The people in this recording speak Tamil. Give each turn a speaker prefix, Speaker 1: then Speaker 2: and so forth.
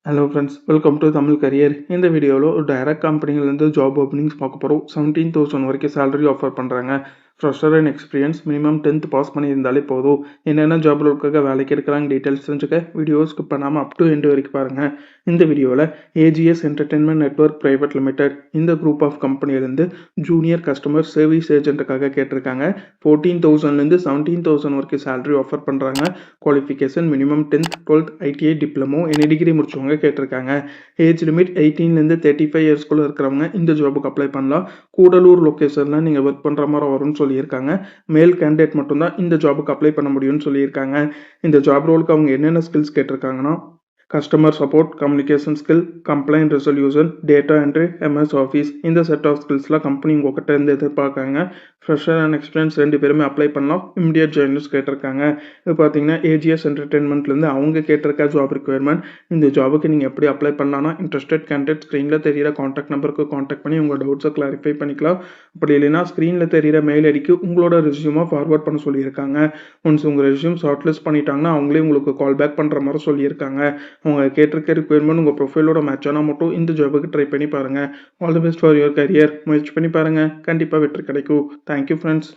Speaker 1: Hello friends, welcome to Tamil career. இந்த வீடியோவில் ஒரு டைரக்ட் கம்பெனிலேருந்து ஜாப் ஓப்பனிங்ஸ் பார்க்க போகிறோம். 17,000 வரைக்கும் சேலரி ஆஃபர் பண்ணுறாங்க. Fresher and experience minimum 10th pass பண்ணியிருந்தாலே போதும். என்னென்ன ஜாப் ரோலுக்காக வேலைக்கு எடுக்கிறாங்க டீட்டெயில்ஸ் தெரிஞ்சுக்க வீடியோ ஸ்கிப் பண்ணாமல் அப் டு எண்டு வரைக்கும் பாருங்கள். இந்த வீடியோவில் AGS entertainment network private limited இந்த குரூப் ஆஃப் கம்பெனிலேருந்து ஜூனியர் கஸ்டமர் சர்வீஸ் ஏஜென்ட்டுக்காக கேட்டிருக்காங்க. 14,000லேருந்து 17,000 வரைக்கும் சேலரி ஆஃபர் பண்ணுறாங்க. Qualification minimum 10th 12th ITI diploma any degree முடிச்சவங்க கேட்டிருக்காங்க. ஏஜ் லிமிட் 18லேருந்து 35 இயர்ஸ்குள்ளே இருக்கிறவங்க இந்த ஜாபுக்கு அப்ளை பண்ணலாம். கூடலூர் லொக்கேஷனில் நீங்கள் ஒர்க் பண்ணுற மாதிரி வரும்னு சொல்லியிருக்காங்க. மேல் கேண்டிடேட் மட்டும்தான் இந்த ஜாபுக்கு அப்ளை பண்ண முடியும்னு சொல்லியிருக்காங்க. இந்த ஜாப் ரோலுக்கு அவங்க என்னென்ன ஸ்கில்ஸ் கேட்டிருக்காங்கன்னா customer support, communication skill, complaint resolution, data entry, MS office இந்த செட் ஆஃப் ஸ்கில்ஸ்லாம் கம்பெனி உங்கள்கிட்ட இருந்து எதிர்பார்க்காங்க. ஃப்ரெஷர் அண்ட் எக்ஸ்பீரியன்ஸ் 2 பேருமே அப்ளை பண்ணலாம். இமிடியட் ஜாயினர்ஸ் கேட்டிருக்காங்க. இது பார்த்தீங்கன்னா ஏஜிஎஸ் என்டர்டெயின்மெண்ட்லேருந்து அவங்க கேட்டிருக்க ஜாப் ரிக்யர்மெண்ட். இந்த ஜாபுக்கு நீங்கள் எப்படி அப்ளை பண்ணலாம்னா இன்ட்ரெஸ்டட் கேண்டிடேட் ஸ்க்ரீனில் தெரியிற காண்டாக்ட் நம்பருக்கு காண்டாக்ட் பண்ணி உங்கள் டவுட்ஸை கிளாரிஃபை பண்ணிக்கலாம். அப்படி இல்லைன்னா ஸ்க்ரீனில் தெரியிற மெயில் ஐடிக்கு உங்களோட ரெஸ்யூமை ஃபார்வர்ட் பண்ண சொல்லியிருக்காங்க. ஒன்ஸ் உங்கள் ரெஸ்யூம் ஷார்ட் லிஸ்ட் பண்ணிட்டாங்கன்னா அவங்களே உங்களுக்கு கால் பேக் பண்ணுற மாதிரி சொல்லியிருக்காங்க. அவங்க கேட்டிருக்க ரிக்வயர்மெண்ட் உங்கள் ப்ரொஃபைலோட மேட்ச் ஆனால் மட்டும் இந்த ஜாபுக்கு ட்ரை பண்ணி பாருங்கள். All the best for your career. முயற்சி பண்ணி பாருங்கள், கண்டிப்பாக வெற்றி கிடைக்கும். Thank you friends.